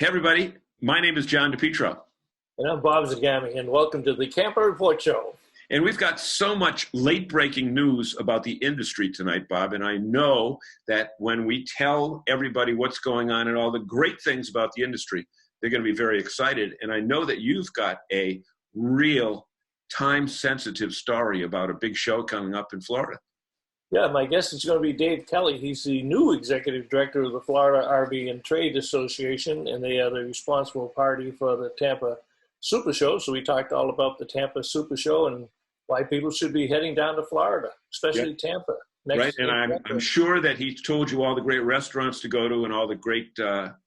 Hey, everybody. My name is John DePietro. And I'm Bob Zagami, and welcome to the Camper Report Show. And we've got so much late-breaking news about the industry tonight, Bob. And I know that when we tell everybody what's going on and all the great things about the industry, they're going to be very excited. And I know that you've got a real time-sensitive story about a big show coming up in Florida. Yeah, my guest is going to be Dave Kelly. He's the new executive director of the Florida RV and Trade Association, and they are the responsible party for the Tampa Super Show. So we talked all about the Tampa Super Show and why people should be heading down to Florida, especially Tampa. Right, and I'm sure that he told you all the great restaurants to go to and all the great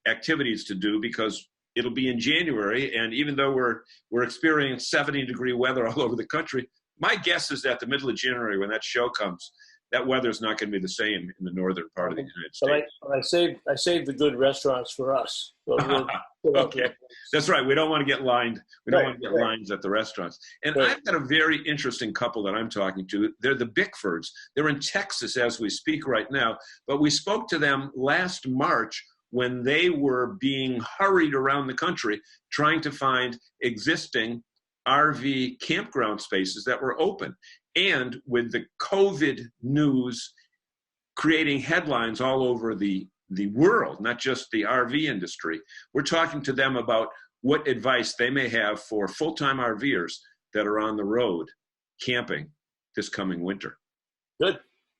activities to do, because it'll be in January, and even though we're experiencing 70-degree weather all over the country, my guess is that the middle of January, when that show comes, that weather is not going to be the same in the northern part of the United States. But I saved the good restaurants for us. So okay, that's right. We don't want to get lined. We don't want to get lines at the restaurants. And I've got a very interesting couple that I'm talking to. They're the Bickfords. They're in Texas as we speak right now. But we spoke to them last March when they were being hurried around the country trying to find existing RV campground spaces that were open. And with the COVID news creating headlines all over the world, not just the RV industry, we're talking to them about what advice they may have for full-time RVers that are on the road camping this coming winter. Good.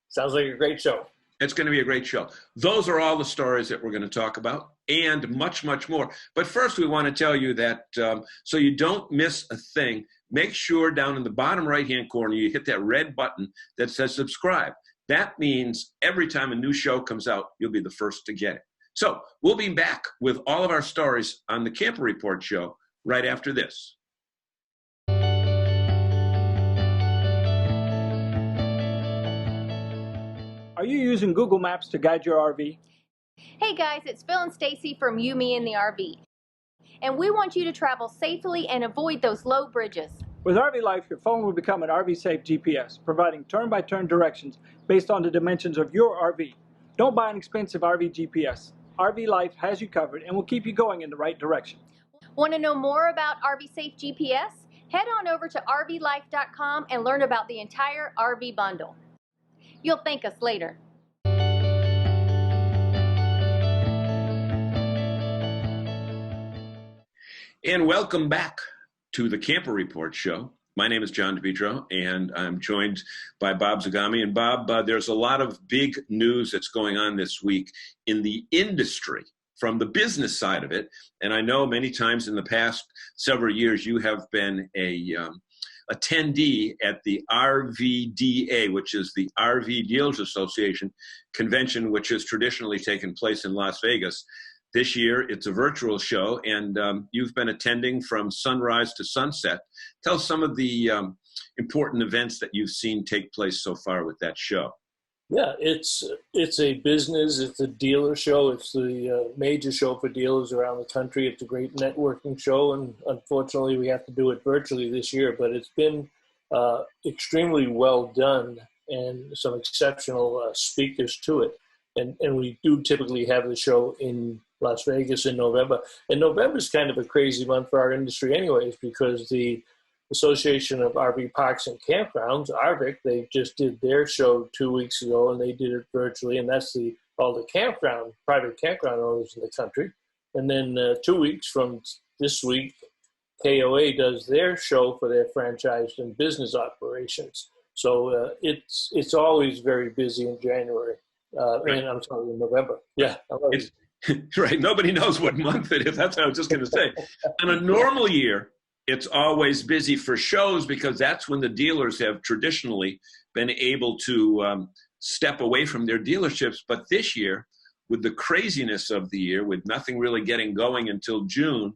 Sounds like a great show. It's going to be a great show. Those are all the stories that we're going to talk about and much, much more. But first, we want to tell you that so you don't miss a thing, make sure down in the bottom right-hand corner you hit that red button that says subscribe. That means every time a new show comes out, you'll be the first to get it. So we'll be back with all of our stories on the Camper Report show right after this. Are you using Google Maps to guide your RV? Hey guys, it's Phil and Stacy from You, Me, and the RV. And we want you to travel safely and avoid those low bridges. With RV Life, your phone will become an RV-safe GPS, providing turn-by-turn directions based on the dimensions of your RV. Don't buy an expensive RV GPS. RV Life has you covered and will keep you going in the right direction. Want to know more about RV Safe GPS? Head on over to rvlife.com and learn about the entire RV bundle. You'll thank us later. And welcome back to the Camper Report show. My name is John DePietro, and I'm joined by Bob Zagami. And Bob, there's a lot of big news that's going on this week in the industry from the business side of it. And I know many times in the past several years you have been a attendee at the FRVTA, which is the RV Dealers Association convention, which has traditionally taken place in Las Vegas. This year, it's a virtual show, and you've been attending from sunrise to sunset. Tell us some of the important events that you've seen take place so far with that show. Yeah, it's a business, it's a dealer show. It's the major show for dealers around the country. It's a great networking show, and unfortunately we have to do it virtually this year, but it's been extremely well done and some exceptional speakers to it. And we do typically have the show in Las Vegas in November. And November is kind of a crazy month for our industry anyways, because the Association of RV Parks and Campgrounds, ARVIC, they just did their show 2 weeks ago, and they did it virtually, and that's all the private campground owners in the country. And then 2 weeks from this week, KOA does their show for their franchised and business operations. So it's always very busy in January. And I'm sorry, in November. Yeah. Right. Nobody knows what month it is. That's what I was just going to say. On a normal year, it's always busy for shows because that's when the dealers have traditionally been able to step away from their dealerships. But this year, with the craziness of the year, with nothing really getting going until June,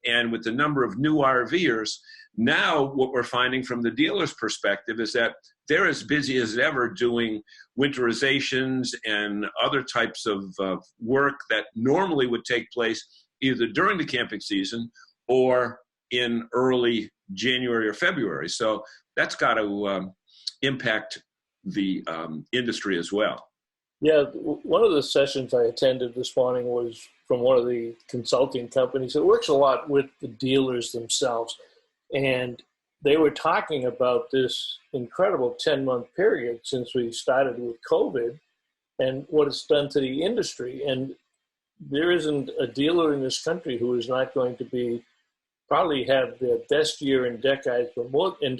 and with the number of new RVers, now what we're finding from the dealer's perspective is that they're as busy as ever doing winterizations and other types of work that normally would take place either during the camping season or in early January or February. So that's got to impact the industry as well. Yeah, one of the sessions I attended this morning was from one of the consulting companies that works a lot with the dealers themselves. And they were talking about this incredible 10-month period since we started with COVID and what it's done to the industry. And there isn't a dealer in this country who is not going to probably have their best year in decades, but more than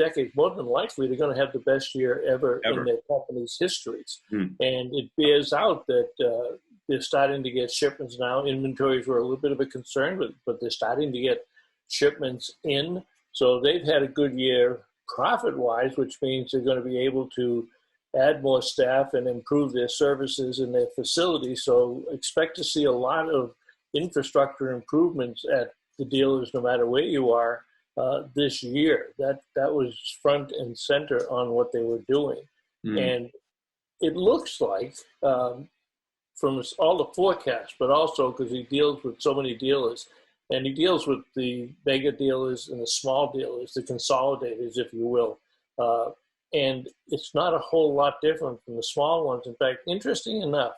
likely, they're going to have the best year ever. In their company's histories. And it bears out that they're starting to get shipments now. Inventories were a little bit of a concern, but they're starting to get shipments in. So they've had a good year profit-wise, which means they're going to be able to add more staff and improve their services in their facilities. So expect to see a lot of infrastructure improvements at the dealers, no matter where you are, this year. That was front and center on what they were doing. And it looks like, from all the forecasts, but also because he deals with so many dealers, and he deals with the mega dealers and the small dealers, the consolidators, if you will. And it's not a whole lot different from the small ones. In fact, interesting enough,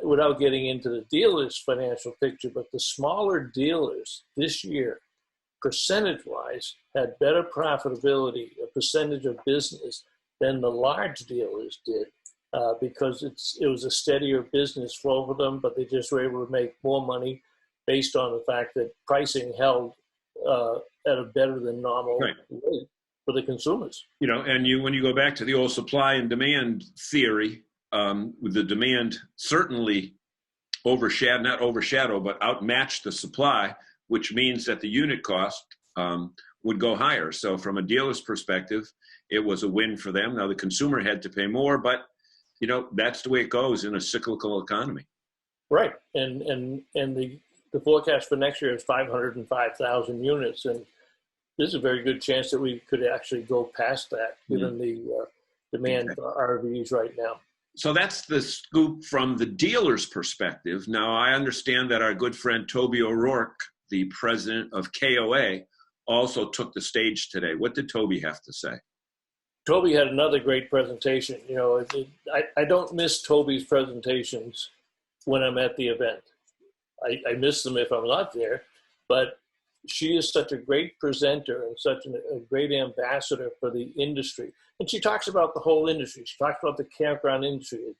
without getting into the dealers' financial picture, but the smaller dealers this year, percentage-wise, had better profitability, a percentage of business, than the large dealers did, because it was a steadier business flow for them, but they just were able to make more money based on the fact that pricing held at a better than normal rate for the consumers. You know, and when you go back to the old supply and demand theory, with the demand certainly not overshadow, but outmatch the supply, which means that the unit cost would go higher. So from a dealer's perspective, it was a win for them. Now the consumer had to pay more, but you know, that's the way it goes in a cyclical economy. Right. And the forecast for next year is 505,000 units. And there's a very good chance that we could actually go past that, given the demand for RVs right now. So that's the scoop from the dealer's perspective. Now, I understand that our good friend Toby O'Rourke, the president of KOA, also took the stage today. What did Toby have to say? Toby had another great presentation. You know, I don't miss Toby's presentations when I'm at the event. I miss them if I'm not there, but she is such a great presenter and such a great ambassador for the industry. And she talks about the whole industry. She talks about the campground industry.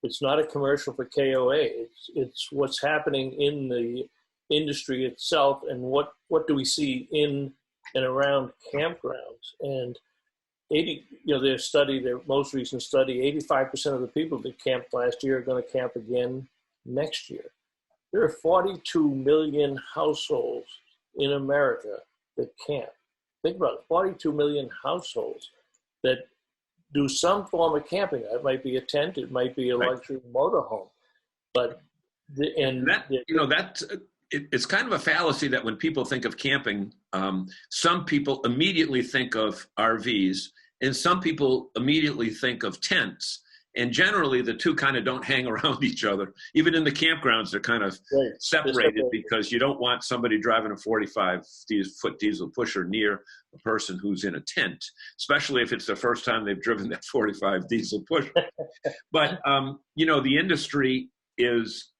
It's not a commercial for KOA. It's what's happening in the industry itself, and what do we see in and around campgrounds. And their most recent study, 85% of the people that camped last year are going to camp again next year. There are 42 million households in America that camp. Think about it, 42 million households that do some form of camping. It might be a tent, it might be a luxury motorhome, but it's kind of a fallacy that when people think of camping, some people immediately think of RVs, and some people immediately think of tents. And generally, the two kind of don't hang around each other. Even in the campgrounds, they're kind of separated because you don't want somebody driving a 45-foot diesel pusher near a person who's in a tent, especially if it's the first time they've driven that 45 diesel pusher. But, the industry is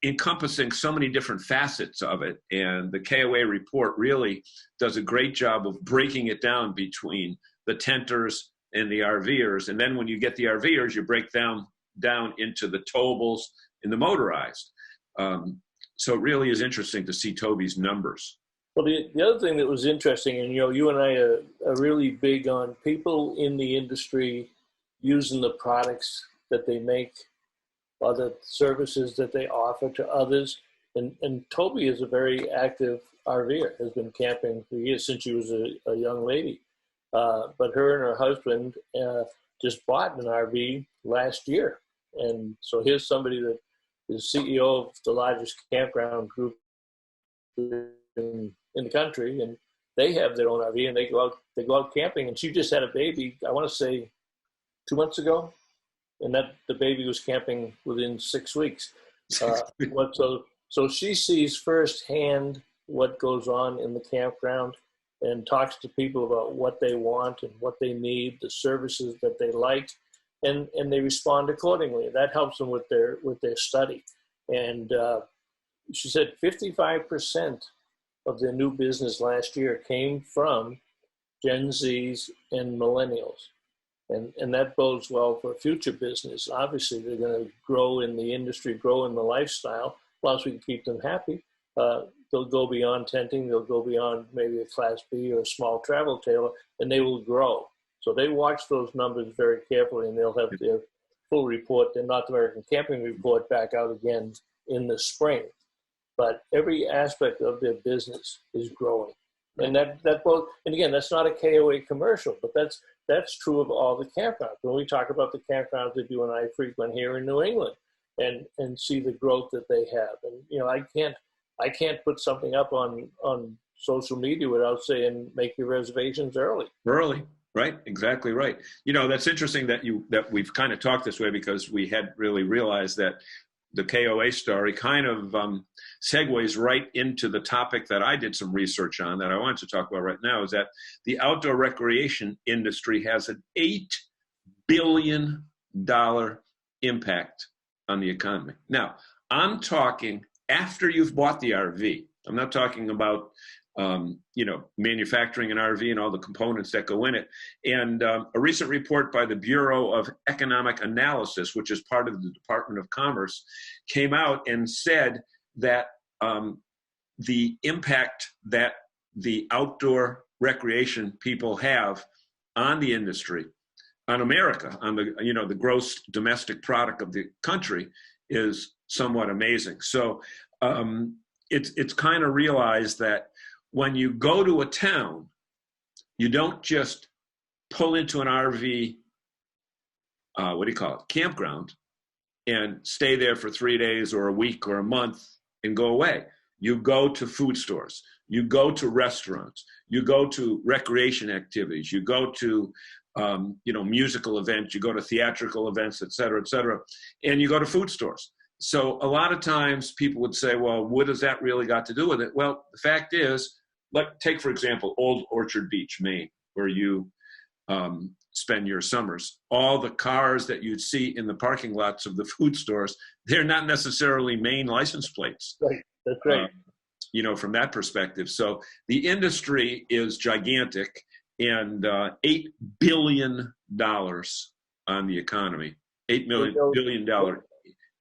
encompassing so many different facets of it. And the KOA report really does a great job of breaking it down between the tenters and the RVers. And then when you get the RVers, you break down into the towables and the motorized. So it really is interesting to see Toby's numbers. Well, the other thing that was interesting, and you and I are really big on people in the industry using the products that they make or the services that they offer to others. And Toby is a very active RVer, has been camping for years since she was a young lady. But her and her husband just bought an RV last year. And so here's somebody that is CEO of the largest campground group in the country, and they have their own RV and they go out camping. And she just had a baby, I want to say 2 months ago, and that the baby was camping within 6 weeks. So she sees firsthand what goes on in the campground and talks to people about what they want and what they need, the services that they like, and they respond accordingly. That helps them with their study. And she said 55% of their new business last year came from Gen Zs and millennials. And that bodes well for future business. Obviously, they're going to grow in the industry, grow in the lifestyle. Plus, we can keep them happy. They'll go beyond tenting. They'll go beyond maybe a Class B or a small travel trailer, and they will grow. So they watch those numbers very carefully, and they'll have their full report, their North American Camping Report, back out again in the spring. But every aspect of their business is growing. And that both, and again, that's not a KOA commercial, but that's true of all the campgrounds. When we talk about the campgrounds that you and I frequent here in New England, and see the growth that they have, and you know, I can't put something up on social media without saying make your reservations early. Early, right? Exactly right. You know, that's interesting that we've kind of talked this way, because we had really realized that the KOA story kind of segues right into the topic that I did some research on that I wanted to talk about right now, is that the outdoor recreation industry has an $8 billion impact on the economy. Now, I'm talking after you've bought the RV. I'm not talking about manufacturing an RV and all the components that go in it. And a recent report by the Bureau of Economic Analysis, which is part of the Department of Commerce, came out and said that the impact that the outdoor recreation people have on the industry, on America, on the gross domestic product of the country, is somewhat amazing. So it's kind of realized that when you go to a town, you don't just pull into an RV, campground, and stay there for 3 days or a week or a month and go away. You go to food stores, you go to restaurants, you go to recreation activities, you go to musical events, you go to theatrical events, et cetera, and you go to food stores. So a lot of times people would say, well, what does that really got to do with it? Well, the fact is, take, for example, Old Orchard Beach, Maine, where you spend your summers. All the cars that you'd see in the parking lots of the food stores, they're not necessarily Maine license plates. Right, that's right. From that perspective. So the industry is gigantic, and $8 billion on the economy, $8 billion.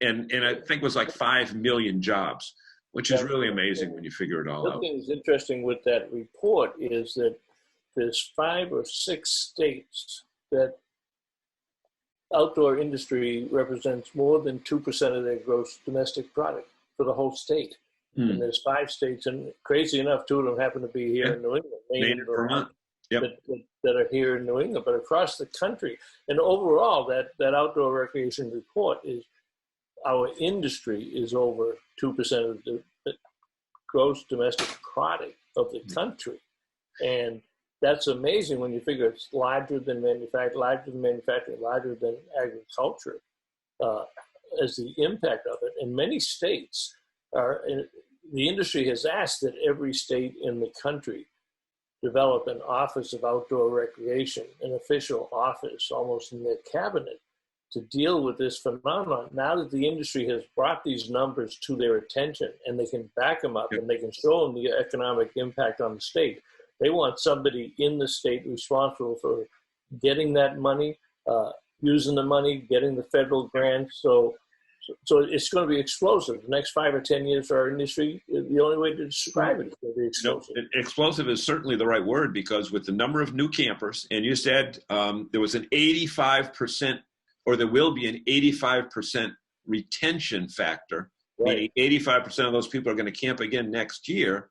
And I think it was like 5 million jobs, which is really amazing when you figure it all out. One thing that's interesting with that report is that there's 5 or 6 states that outdoor industry represents more than 2% of their gross domestic product for the whole state. And there's 5 states, and crazy enough, 2 of them happen to be here in New England, Maine and Vermont, that are here in New England, but across the country. And overall, that outdoor recreation report is, our industry is over 2% of the gross domestic product of the country. And that's amazing when you figure it's larger than manufacturing, larger than agriculture, as the impact of it. In many states, the industry has asked that every state in the country develop an office of outdoor recreation, an official office almost in their cabinet, to deal with this phenomenon. Now that the industry has brought these numbers to their attention and they can back them up and they can show them the economic impact on the state, they want somebody in the state responsible for getting that money, using the money, getting the federal grants. So it's going to be explosive. The next 5 or 10 years for our industry, the only way to describe it is going to be explosive. Explosive is certainly the right word, because with the number of new campers, and you said there was an 85%, or there will be an 85% retention factor, meaning 85% of those people are going to camp again next year.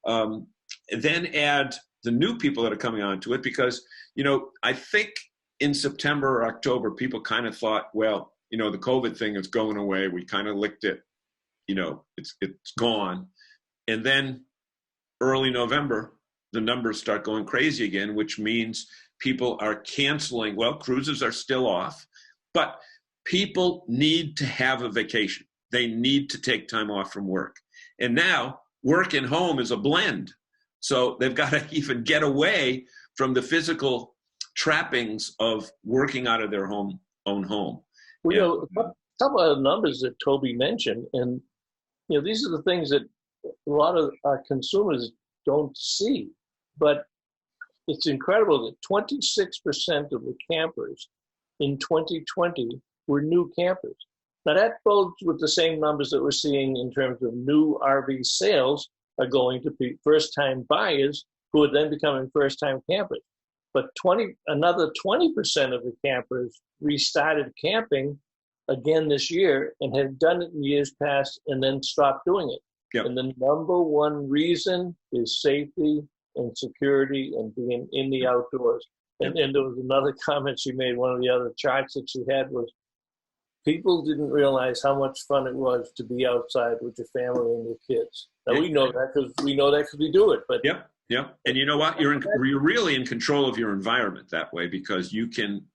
Then add the new people that are coming onto it, because, I think in September or October, people kind of thought, well, the COVID thing is going away. We kind of licked it, it's gone. And then early November, the numbers start going crazy again, which means people are canceling. Well, cruises are still off, but people need to have a vacation. They need to take time off from work. And now work and home is a blend. So they've got to even get away from the physical trappings of working out of their own home. Well, a couple of numbers that Toby mentioned, and these are the things that a lot of our consumers don't see. But it's incredible that 26% of the campers in 2020 were new campers. Now that bodes with the same numbers that we're seeing in terms of new RV sales are going to be first-time buyers who are then becoming first-time campers. But another 20% of the campers restarted camping again this year and had done it in years past and then stopped doing it. Yep. And the number one reason is safety and security and being in the outdoors. And there was another comment she made, one of the other charts that she had was, people didn't realize how much fun it was to be outside with your family and your kids. Now we know that because we do it. But Yep. And you know what? You're really in control of your environment that way, because you can,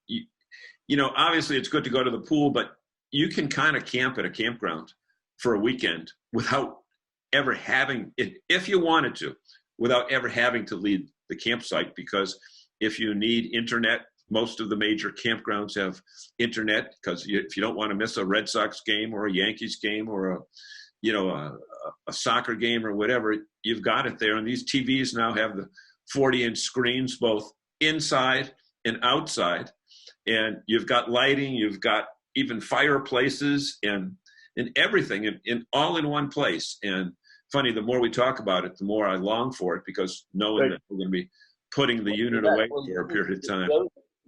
obviously it's good to go to the pool, but you can kind of camp at a campground for a weekend without ever having it, if you wanted to, without ever having to leave the campsite. Because if you need internet, most of the major campgrounds have internet, because if you don't want to miss a Red Sox game or a Yankees game or a soccer game or whatever, you've got it there. And these TVs now have the 40-inch screens both inside and outside, and you've got lighting, you've got even fireplaces and everything in all in one place. And funny, the more we talk about it, the more I long for it, because knowing that we're going to be putting the unit away for a period of time.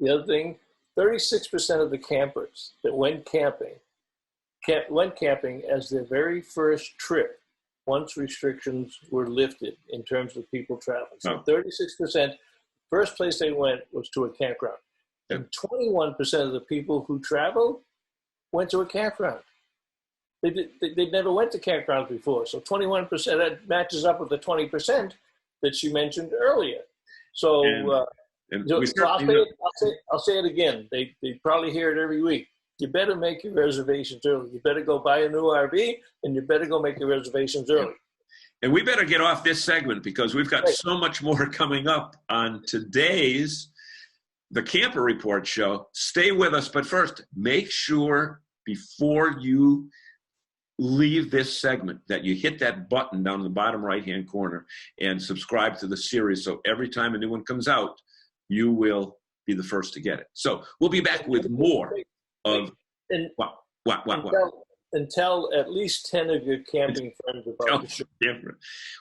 The other thing, 36% of the campers that went camping as their very first trip once restrictions were lifted in terms of people traveling. So 36%, first place they went was to a campground. And 21% of the people who traveled went to a campground. They never went to campgrounds before. So 21%, that matches up with the 20% that she mentioned earlier. So, I'll say it again. They probably hear it every week. You better make your reservations early. You better go buy a new RV, and you better go make your reservations early. And we better get off this segment, because we've got so much more coming up on today's The Camper Report show. Stay with us, but first, make sure before you leave this segment that you hit that button down in the bottom right-hand corner and subscribe to the series, so every time a new one comes out, you will be the first to get it. So we'll be back with more of and tell at least 10 of your camping friends about the show.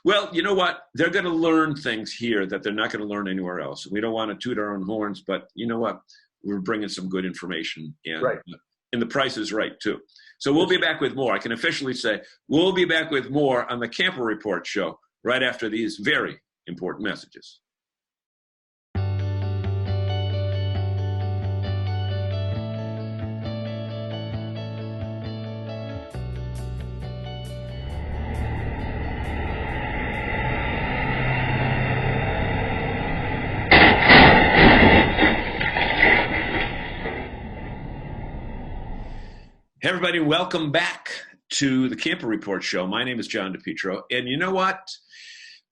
Well, you know what? They're going to learn things here that they're not going to learn anywhere else. We don't want to toot our own horns, but you know what? We're bringing some good information, and the price is right too. So we'll be back with more. I can officially say we'll be back with more on the Camper Report show right after these very important messages. Hey everybody, welcome back to the Camper Report show. My name is John DePietro, and you know what?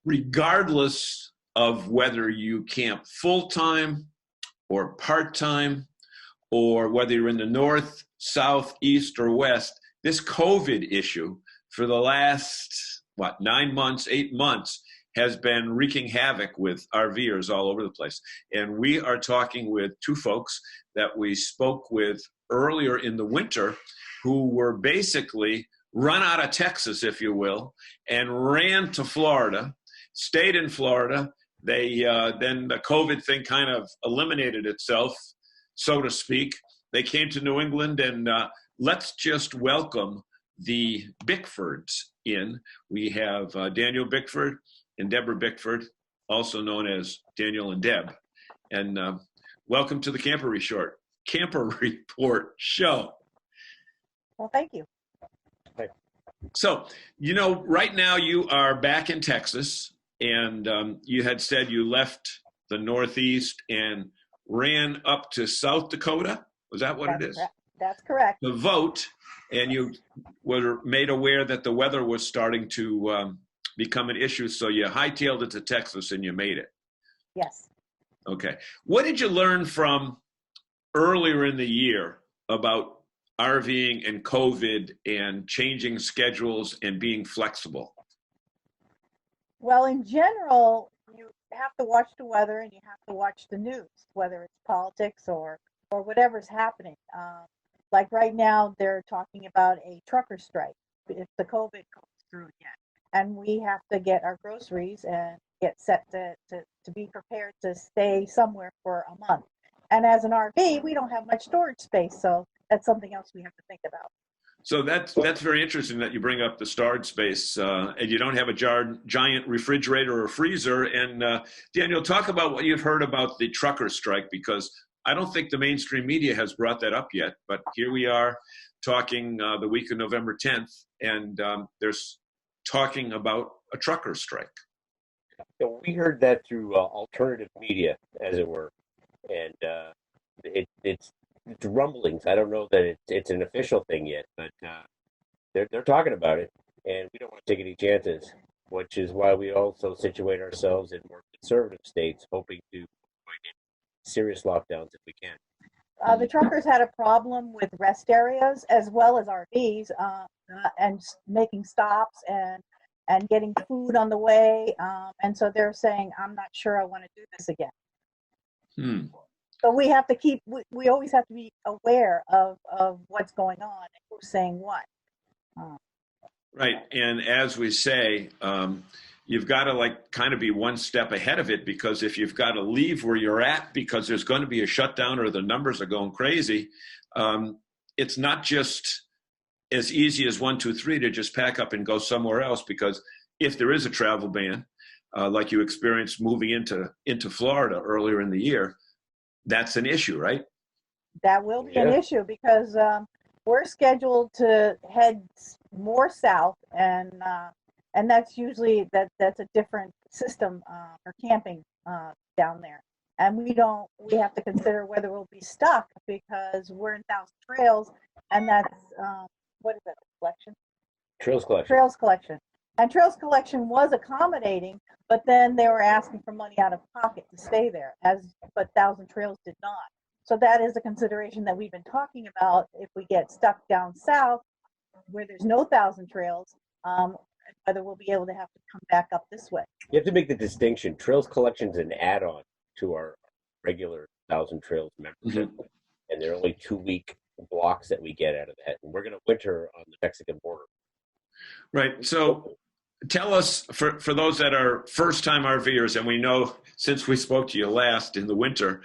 Regardless of whether you camp full-time or part-time, or whether you're in the north, south, east, or west, this COVID issue for the last, 9 months, 8 months, has been wreaking havoc with RVers all over the place. And we are talking with two folks that we spoke with earlier in the winter, who were basically run out of Texas, if you will, and ran to Florida, stayed in Florida. They then the COVID thing kind of eliminated itself, so to speak. They came to New England, and let's just welcome the Bickfords in. We have Daniel Bickford and Deborah Bickford, also known as Daniel and Deb. And welcome to the Camper Report show. Well, thank you. So, right now you are back in Texas, and you had said you left the Northeast and ran up to South Dakota. Was that what it is? That's correct. To vote, and you were made aware that the weather was starting to become an issue, so you hightailed it to Texas and you made it. Yes. Okay. What did you learn from earlier in the year about RVing and COVID and changing schedules and being flexible? Well, in general, you have to watch the weather and you have to watch the news, whether it's politics or whatever's happening. Like right now, they're talking about a trucker strike if the COVID goes through again. And we have to get our groceries and get set to be prepared to stay somewhere for a month. And as an RV, we don't have much storage space, so that's something else we have to think about. So that's very interesting that you bring up the storage space, and you don't have a giant refrigerator or freezer. And Daniel, talk about what you've heard about the trucker strike, because I don't think the mainstream media has brought that up yet. But here we are talking the week of November 10th, and there's talking about a trucker strike. Yeah, we heard that through alternative media, as it were, and it's rumblings. I don't know that it's an official thing yet, but they're talking about it, and we don't want to take any chances, which is why we also situate ourselves in more conservative states, hoping to avoid serious lockdowns if we can. The truckers had a problem with rest areas as well as RVs, and making stops and getting food on the way, and so they're saying, I'm not sure I want to do this again. So we have to we always have to be aware of what's going on and who's saying what. Right, and as we say, you've got to kind of be one step ahead of it, because if you've got to leave where you're at because there's going to be a shutdown or the numbers are going crazy, it's not just as easy as 1, 2, 3 to just pack up and go somewhere else, because if there is a travel ban, like you experienced moving into Florida earlier in the year, that's an issue, right? That will be an issue, because we're scheduled to head more south, and that's usually that's a different system for camping down there. And we have to consider whether we'll be stuck, because we're in Thousand Trails, and that's what is that, collection? Trails collection. Trails collection. And Trails collection was accommodating, but then they were asking for money out of pocket to stay there, but Thousand Trails did not. So that is a consideration that we've been talking about. If we get stuck down south where there's no Thousand Trails, whether we'll be able to have to come back up this way. You have to make the distinction. Trails collection is an add-on to our regular Thousand Trails membership, and they're only 2-week blocks that we get out of that. And we're going to winter on the Mexican border. Right. So tell us, for those that are first-time RVers, and we know since we spoke to you last in the winter,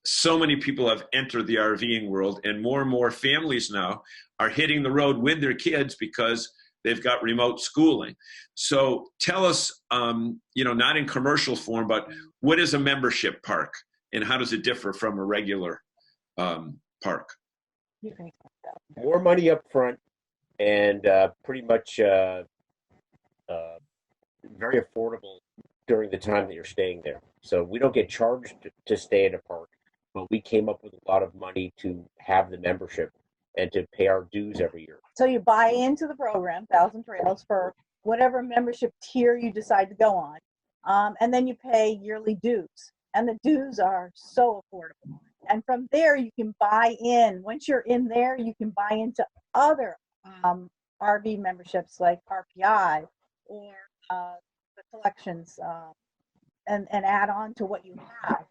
so many people have entered the RVing world, and more families now are hitting the road with their kids because they've got remote schooling. So tell us, not in commercial form, but what is a membership park, and how does it differ from a regular park? More money up front, and pretty much very affordable during the time that you're staying there. So we don't get charged to stay in a park, but we came up with a lot of money to have the membership and to pay our dues every year. So you buy into the program, Thousand Trails, for whatever membership tier you decide to go on, and then you pay yearly dues. And the dues are so affordable. And from there, you can buy in. Once you're in there, you can buy into other RV memberships like RPI or the collections, and add on to what you have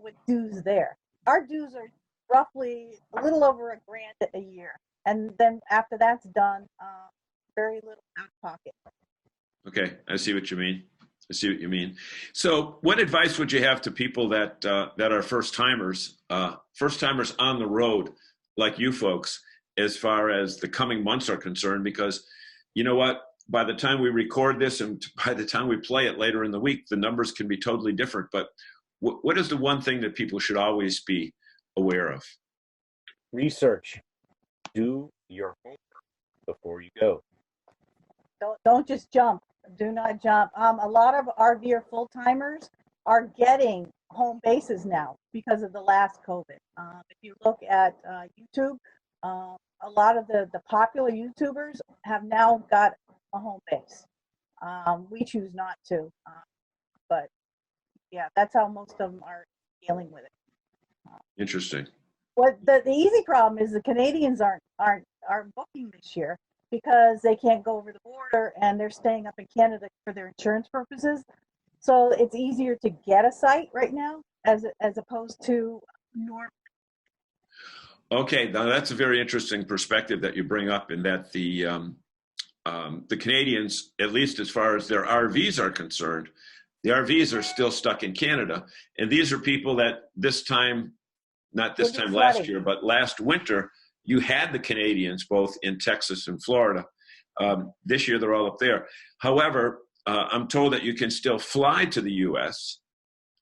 with dues there. Our dues are roughly a little over $1,000 a year. And then after that's done, very little out of pocket. Okay, I see what you mean. So what advice would you have to people that are first-timers on the road, like you folks, as far as the coming months are concerned? Because you know what? By the time we record this and by the time we play it later in the week, the numbers can be totally different. But what is the one thing that people should always be aware of? Research. Do your homework before you go. Don't just jump. Do not jump. A lot of RVer full-timers are getting home bases now because of the last COVID. If you look at YouTube, a lot of the popular YouTubers have now got a home base. We choose not to, but yeah, that's how most of them are dealing with it. Interesting. What the easy problem is the Canadians aren't booking this year because they can't go over the border and they're staying up in Canada for their insurance purposes. So it's easier to get a site right now as opposed to normal. Okay, now that's a very interesting perspective that you bring up, in that the Canadians, at least as far as their RVs are concerned, the RVs are still stuck in Canada, and these are people that this time, not this time last year, but last winter, you had the Canadians both in Texas and Florida. This year they're all up there. However, I'm told that you can still fly to the U.S.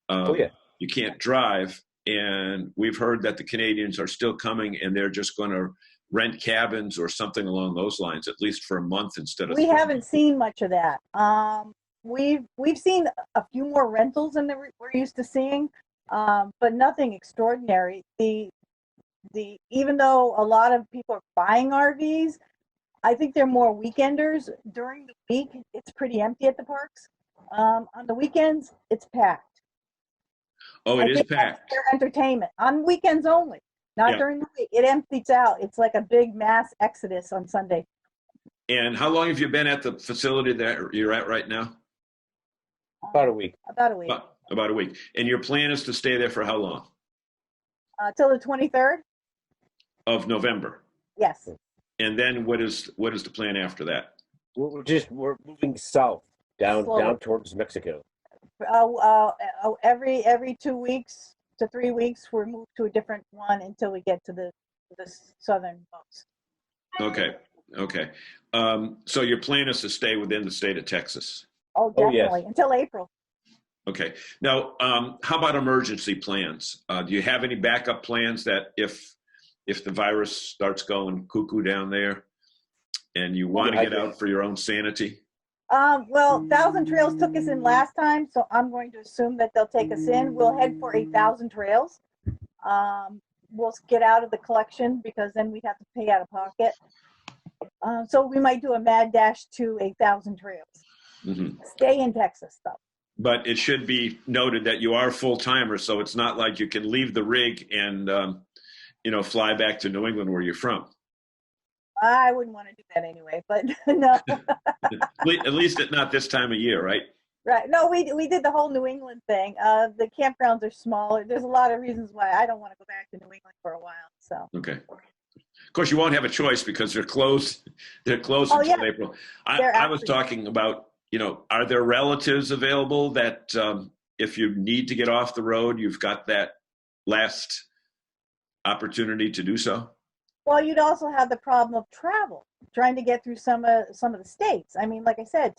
You can't drive. And we've heard that the Canadians are still coming, and they're just going to rent cabins or something along those lines, at least for a month instead of. We haven't seen much of that. We've seen a few more rentals than we're used to seeing, but nothing extraordinary. Even though a lot of people are buying RVs, I think they're more weekenders. During the week, it's pretty empty at the parks. On the weekends, it's packed. Oh, it is packed. Their entertainment on weekends only, not during the week. It empties out. It's like a big mass exodus on Sunday. And how long have you been at the facility that you're at right now? About a week. About a week. About a week. And your plan is to stay there for how long? Till the 23rd of November. Yes. And then what is the plan after that? We're moving south down towards Mexico. Every 2 weeks to 3 weeks, we're moved to a different one until we get to the southern coast. Okay. So your plan is to stay within the state of Texas? Oh, definitely. Oh, yes. Until April. Okay. Now, how about emergency plans? Do you have any backup plans that if the virus starts going cuckoo down there and you want to get out for your own sanity? Well, Thousand Trails took us in last time, so I'm going to assume that they'll take us in. We'll head for 1,000 Trails. We'll get out of the collection because then we'd have to pay out of pocket. So we might do a mad dash to 1,000 Trails. Mm-hmm. Stay in Texas, though. But it should be noted that you are full-timer, so it's not like you can leave the rig and fly back to New England where you're from. I wouldn't want to do that anyway, but no. At least not this time of year, right? Right. No, we did the whole New England thing. The campgrounds are smaller. There's a lot of reasons why I don't want to go back to New England for a while. So. Okay. Of course, you won't have a choice because they're closed. They're closed until April. I was talking about, are there relatives available that if you need to get off the road, you've got that last opportunity to do so? Well, you'd also have the problem of travel, trying to get through some of the states. I mean, like I said,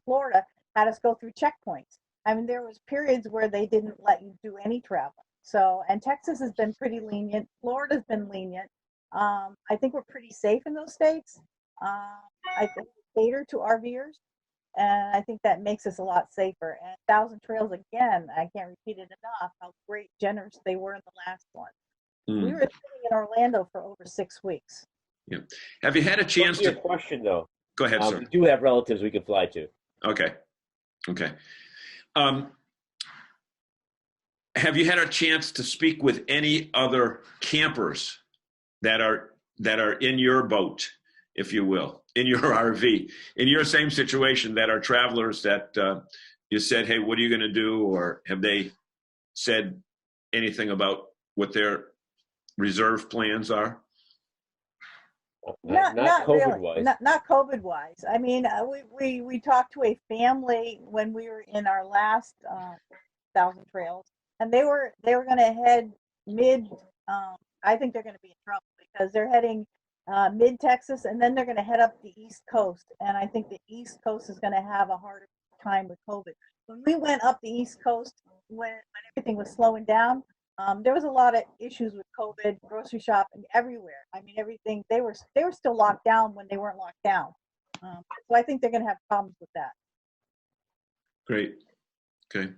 Florida had us go through checkpoints. I mean, there was periods where they didn't let you do any travel. So, and Texas has been pretty lenient. Florida's been lenient. I think we're pretty safe in those states. I think we cater to RVers, and I think that makes us a lot safer. And Thousand Trails, again, I can't repeat it enough, how generous they were in the last one. We were sitting in Orlando for over 6 weeks. Yeah. Have you had a chance to? A question though. Go ahead, sir. We do have relatives we can fly to. Okay. Have you had a chance to speak with any other campers that are in your boat, if you will, in your RV, in your same situation, that are travelers that you said, hey, what are you going to do? Or have they said anything about what their reserve plans are? Not COVID-wise. Really. Not COVID-wise. I mean, we talked to a family when we were in our last Thousand Trails, and they were going to head mid. I think they're going to be in trouble because they're heading mid Texas, and then they're going to head up the East Coast, and I think the East Coast is going to have a harder time with COVID. When we went up the East Coast, when everything was slowing down, there was a lot of issues with COVID, grocery shopping everywhere. I mean, everything, they were still locked down when they weren't locked down. So I think they're going to have problems with that. Great. Okay.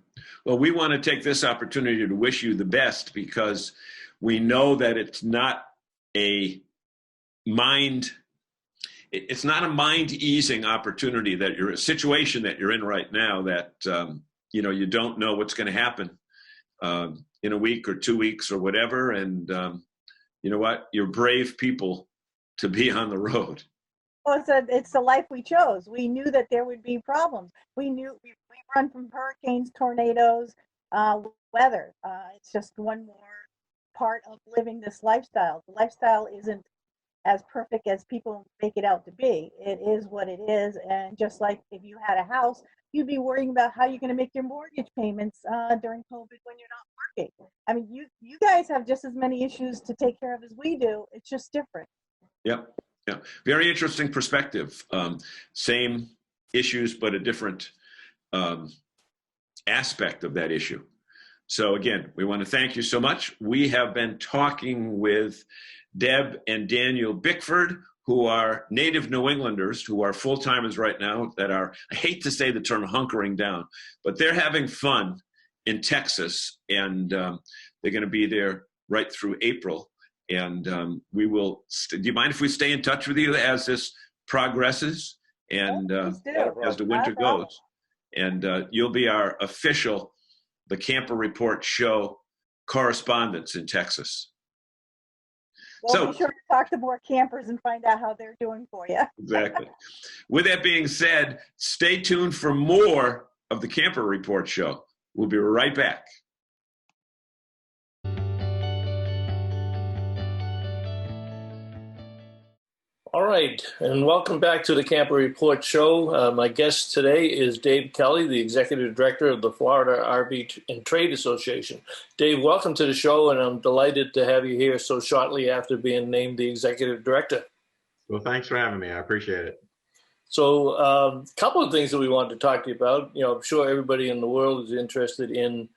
Well, we want to take this opportunity to wish you the best, because we know that it's not a mind easing opportunity, that you're a situation that you're in right now, that, you don't know what's going to happen. in a week or 2 weeks or whatever. And you know what? You're brave people to be on the road. Well, it's the life we chose. We knew that there would be problems. We knew we run from hurricanes, tornadoes, weather. It's just one more part of living this lifestyle. The lifestyle isn't as perfect as people make it out to be. It is what it is. And just like if you had a house, you'd be worrying about how you're going to make your mortgage payments during COVID when you're not working. I mean, you guys have just as many issues to take care of as we do. It's just different. Yep. Yeah. Very interesting perspective. Same issues, but a different aspect of that issue. So again, we want to thank you so much. We have been talking with Deb and Daniel Bickford, who are native New Englanders, who are full-timers right now, that are, I hate to say the term hunkering down, but they're having fun in Texas, and they're going to be there right through April. And we will, do you mind if we stay in touch with you as this progresses and as the winter goes? And you'll be our official The Camper Report show correspondents in Texas. Well, So, be sure to talk to more campers and find out how they're doing for you. Exactly. With that being said, stay tuned for more of the Camper Report show. We'll be right back. All right, and welcome back to the Camper Report show. My guest today is Dave Kelly, the Executive Director of the Florida RV and Trade Association. Dave, welcome to the show, and I'm delighted to have you here so shortly after being named the Executive Director. Well, thanks for having me. I appreciate it. So a couple of things that we wanted to talk to you about. You know, I'm sure everybody in the world is interested in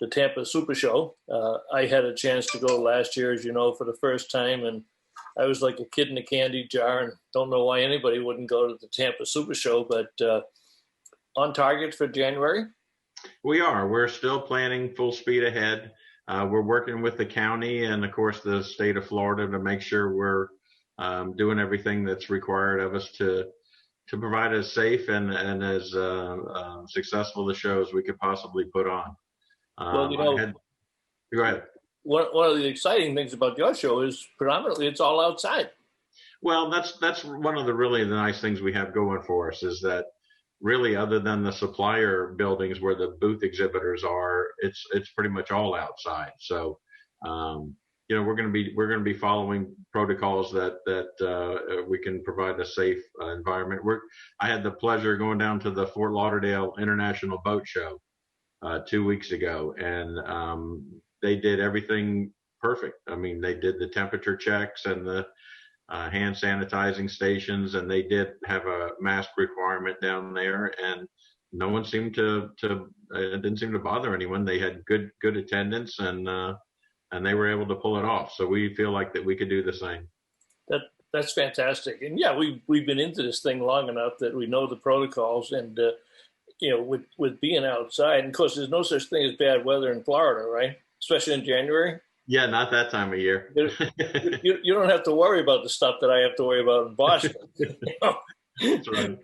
the Tampa Super Show. I had a chance to go last year, as you know, for the first time, and I was like a kid in a candy jar, and don't know why anybody wouldn't go to the Tampa Super Show, but on target for January? We are. We're still planning full speed ahead. We're working with the county and, of course, the state of Florida to make sure we're doing everything that's required of us to provide as safe and as successful a show as we could possibly put on. Well, you know, go ahead. One of the exciting things about your show is predominantly it's all outside. Well, that's one of the really the nice things we have going for us is that really, other than the supplier buildings where the booth exhibitors are, it's pretty much all outside. So, you know, we're going to be following protocols that we can provide a safe environment. I had the pleasure of going down to the Fort Lauderdale International Boat Show 2 weeks ago, and they did everything perfect. I mean, they did the temperature checks and the hand sanitizing stations, and they did have a mask requirement down there, and no one seemed to it didn't seem to bother anyone. They had good attendance, and they were able to pull it off. So we feel like that we could do the same. That's fantastic. And yeah, we've been into this thing long enough that we know the protocols, and you know, with being outside, and of course there's no such thing as bad weather in Florida, right? Especially in January. Yeah, not that time of year. You don't have to worry about the stuff that I have to worry about in Boston. You know? That's right.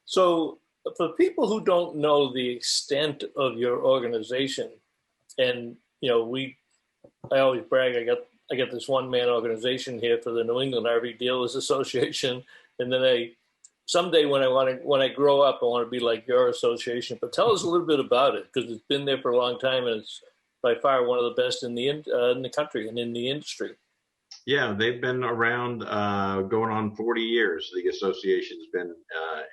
So for people who don't know the extent of your organization, and you know, I always brag, I got this one-man organization here for the New England RV Dealers Association, and then someday when I grow up, I want to be like your association. But tell us a little bit about it, because it's been there for a long time, and it's by far one of the best in the country and in the industry. Yeah, they've been around going on 40 years. The association's been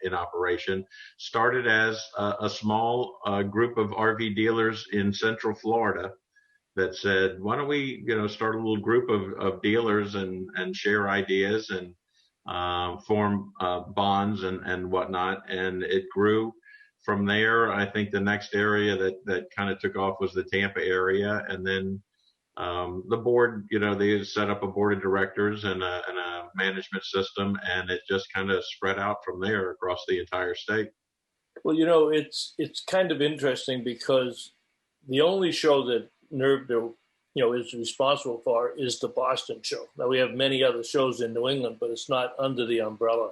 in operation. Started as a small group of RV dealers in Central Florida that said, why don't we, start a little group of dealers and share ideas and form bonds and whatnot. And it grew. From there, I think the next area that kind of took off was the Tampa area. And then the board, they set up a board of directors and a management system, and it just kind of spread out from there across the entire state. Well, it's kind of interesting because the only show that NRVTA, is responsible for is the Boston show. Now, we have many other shows in New England, but it's not under the umbrella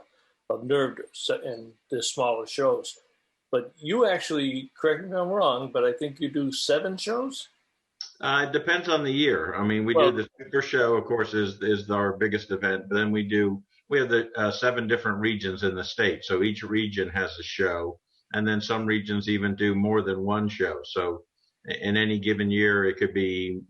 of NRVTA and the smaller shows. But you actually, correct me if I'm wrong, but I think you do 7 shows? It depends on the year. I mean, we do Well, the Super Show, of course, is our biggest event. But then we have the 7 different regions in the state, so each region has a show, and then some regions even do more than one show. So in any given year, it could be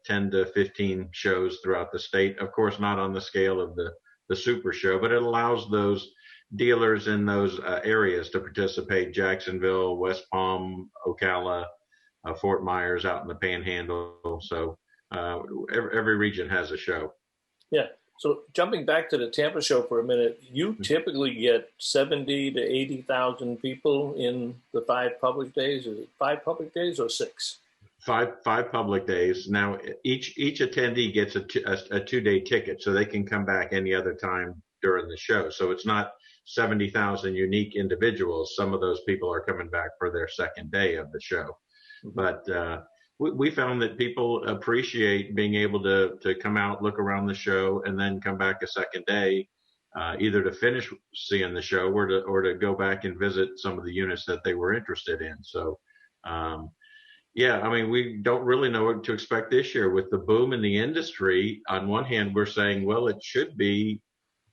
10 to 15 shows throughout the state. Of course, not on the scale of the Super Show, but it allows those dealers in those areas to participate. Jacksonville, West Palm, Ocala, Fort Myers out in the Panhandle. So every region has a show. yeah. So jumping back to the Tampa show for a minute, you typically get 70 to 80,000 people in the 5 public days. Is it 5 public days or 6? Five public days. Now each attendee gets a 2-day ticket, so they can come back any other time during the show. So it's not 70,000 unique individuals. Some of those people are coming back for their second day of the show. But we found that people appreciate being able to come out, look around the show, and then come back a second day, either to finish seeing the show or to go back and visit some of the units that they were interested in. So, yeah, I mean, we don't really know what to expect this year with the boom in the industry. On one hand, we're saying, well, it should be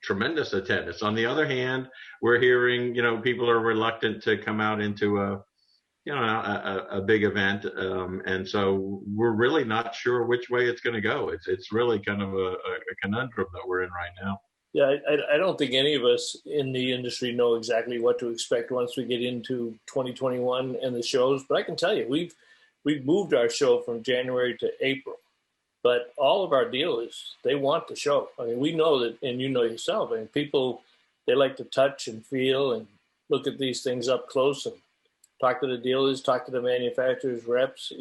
tremendous attendance. On the other hand, we're hearing, people are reluctant to come out into a big event, and so we're really not sure which way it's going to go. It's really kind of a conundrum that we're in right now. Yeah, I don't think any of us in the industry know exactly what to expect once we get into 2021 and the shows. But I can tell you, we've moved our show from January to April. But all of our dealers, they want the show. I mean, we know that, and you know yourself. I mean, people, they like to touch and feel and look at these things up close and talk to the dealers, talk to the manufacturers, reps.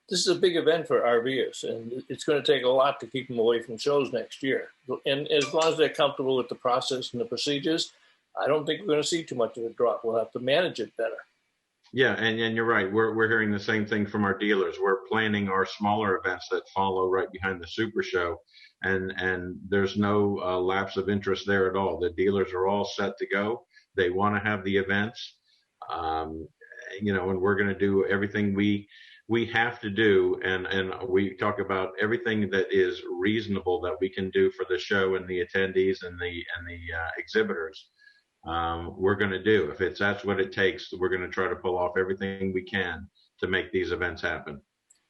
This is a big event for RVers, and it's going to take a lot to keep them away from shows next year. And as long as they're comfortable with the process and the procedures, I don't think we're going to see too much of a drop. We'll have to manage it better. Yeah, and you're right. We're hearing the same thing from our dealers. We're planning our smaller events that follow right behind the Super Show, and there's no lapse of interest there at all. The dealers are all set to go. They want to have the events. And we're going to do everything we have to do, and we talk about everything that is reasonable that we can do for the show and the attendees and the exhibitors. We're going to do. If that's what it takes, we're going to try to pull off everything we can to make these events happen.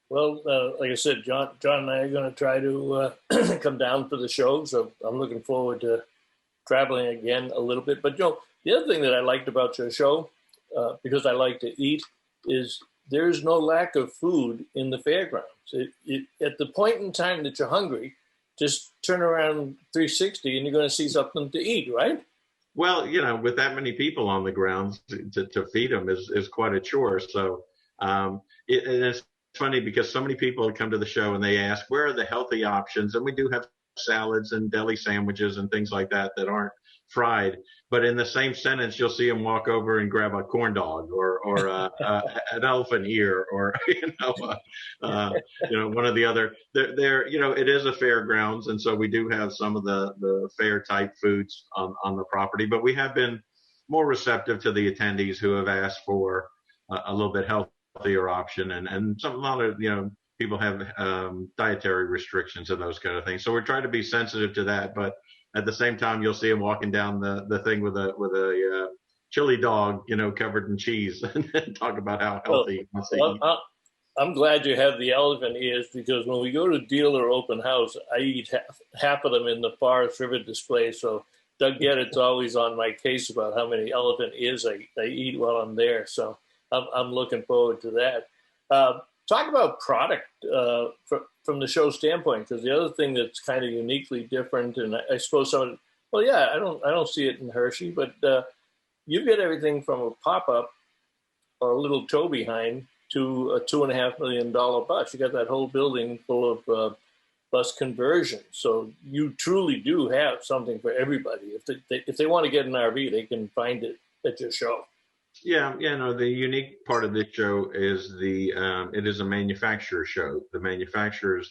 Well, like I said, John and I are going to try to come down for the show, so I'm looking forward to traveling again a little bit. But the other thing that I liked about your show, because I like to eat, is there's no lack of food in the fairgrounds. At the point in time that you're hungry, just turn around 360 and you're going to see something to eat, right? Well, with that many people on the grounds, to feed them is quite a chore. So and it's funny because so many people come to the show and they ask, where are the healthy options? And we do have salads and deli sandwiches and things like that aren't fried. But in the same sentence, you'll see them walk over and grab a corn dog or an elephant ear or one of the other. They're it is a fairgrounds, and so we do have some of the fair type foods on the property. But we have been more receptive to the attendees who have asked for a little bit healthier option, and a lot of people have dietary restrictions and those kind of things. So we're trying to be sensitive to that, but at the same time, you'll see them walking down the thing with a chili dog, covered in cheese, and talk about how healthy. I'm glad you have the elephant ears, because when we go to dealer open house, I eat half of them in the Forest River display. So Doug Geddett's always on my case about how many elephant ears I eat while I'm there. So I'm looking forward to that. Talk about product from the show standpoint, because the other thing that's kind of uniquely different, and I suppose I don't see it in Hershey, but you get everything from a pop-up or a little tow behind to a $2.5 million bus. You got that whole building full of bus conversion. So you truly do have something for everybody. If they want to get an RV, they can find it at your show. Yeah, the unique part of this show is it is a manufacturer show. The manufacturers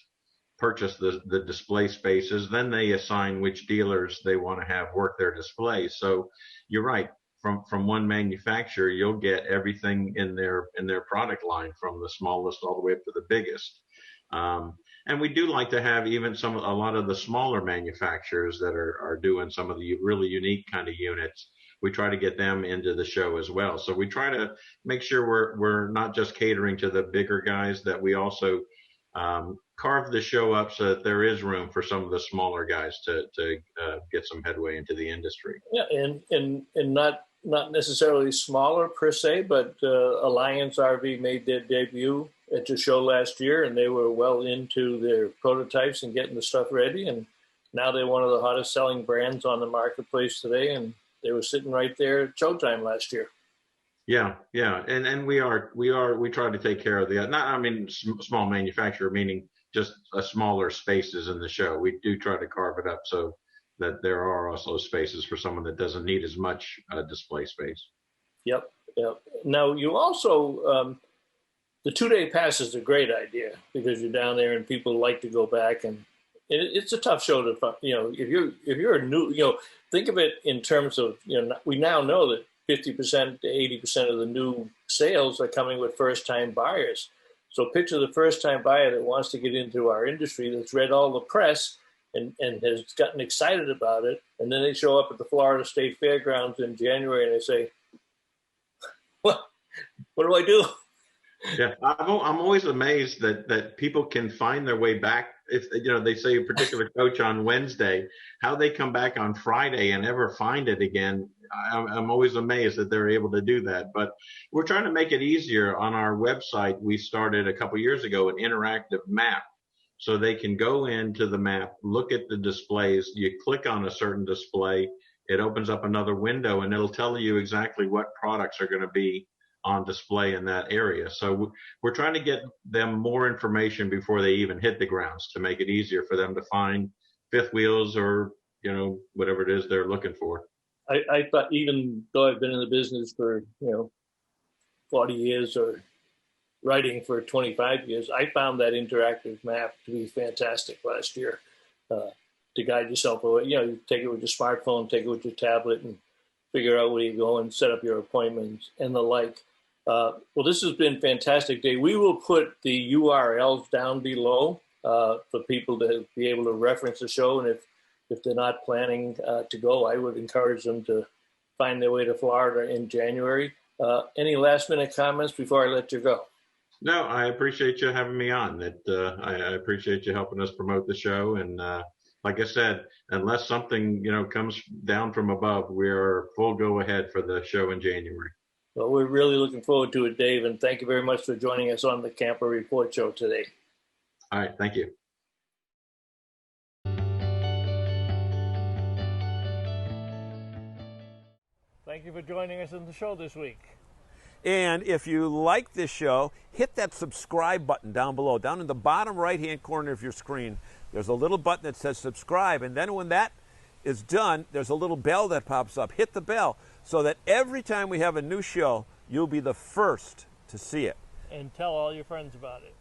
purchase the display spaces, then they assign which dealers they want to have work their displays. So you're right. from one manufacturer, you'll get everything in their product line, from the smallest all the way up to the biggest. And we do like to have even a lot of the smaller manufacturers that are doing some of the really unique kind of units. We try to get them into the show as well. So we try to make sure we're not just catering to the bigger guys, that we also carve the show up so that there is room for some of the smaller guys to get some headway into the industry. Yeah, and not necessarily smaller per se, but Alliance RV made their debut at the show last year, and they were well into their prototypes and getting the stuff ready. And now they're one of the hottest selling brands on the marketplace today, and they were sitting right there at showtime last year. Yeah, and we try to take care of small manufacturer, meaning just smaller spaces in the show. We do try to carve it up so that there are also spaces for someone that doesn't need as much display space. Yep. Now you also the 2-day pass is a great idea, because you're down there and people like to go back, and it's a tough show to, if you're a new, think of it in terms of, we now know that 50% to 80% of the new sales are coming with first-time buyers. So picture the first-time buyer that wants to get into our industry, that's read all the press and has gotten excited about it, and then they show up at the Florida State Fairgrounds in January and they say, what do I do? Yeah, I'm always amazed that people can find their way back. If they say a particular coach on Wednesday, how they come back on Friday and ever find it again. I'm always amazed that they're able to do that. But we're trying to make it easier. On our website, we started a couple years ago an interactive map, so they can go into the map, look at the displays. You click on a certain display, it opens up another window, and it'll tell you exactly what products are going to be on display in that area. So we're trying to get them more information before they even hit the grounds, to make it easier for them to find fifth wheels or whatever it is they're looking for. I thought, even though I've been in the business for 40 years or writing for 25 years, I found that interactive map to be fantastic last year, to guide yourself away. You take it with your smartphone, take it with your tablet, and figure out where you go and set up your appointments and the like. Well, this has been fantastic, Dave. We will put the URLs down below for people to be able to reference the show. And if they're not planning to go, I would encourage them to find their way to Florida in January. Any last minute comments before I let you go? No, I appreciate you having me on. I appreciate you helping us promote the show. And like I said, unless something comes down from above, we're full go ahead for the show in January. Well, we're really looking forward to it, Dave, and thank you very much for joining us on the Camper Report Show today. All right, thank you. Thank you for joining us on the show this week. And if you like this show, hit that subscribe button down below. Down in the bottom right-hand corner of your screen, there's a little button that says subscribe. And then when that is done, there's a little bell that pops up. Hit the bell so that every time we have a new show, you'll be the first to see it. And tell all your friends about it.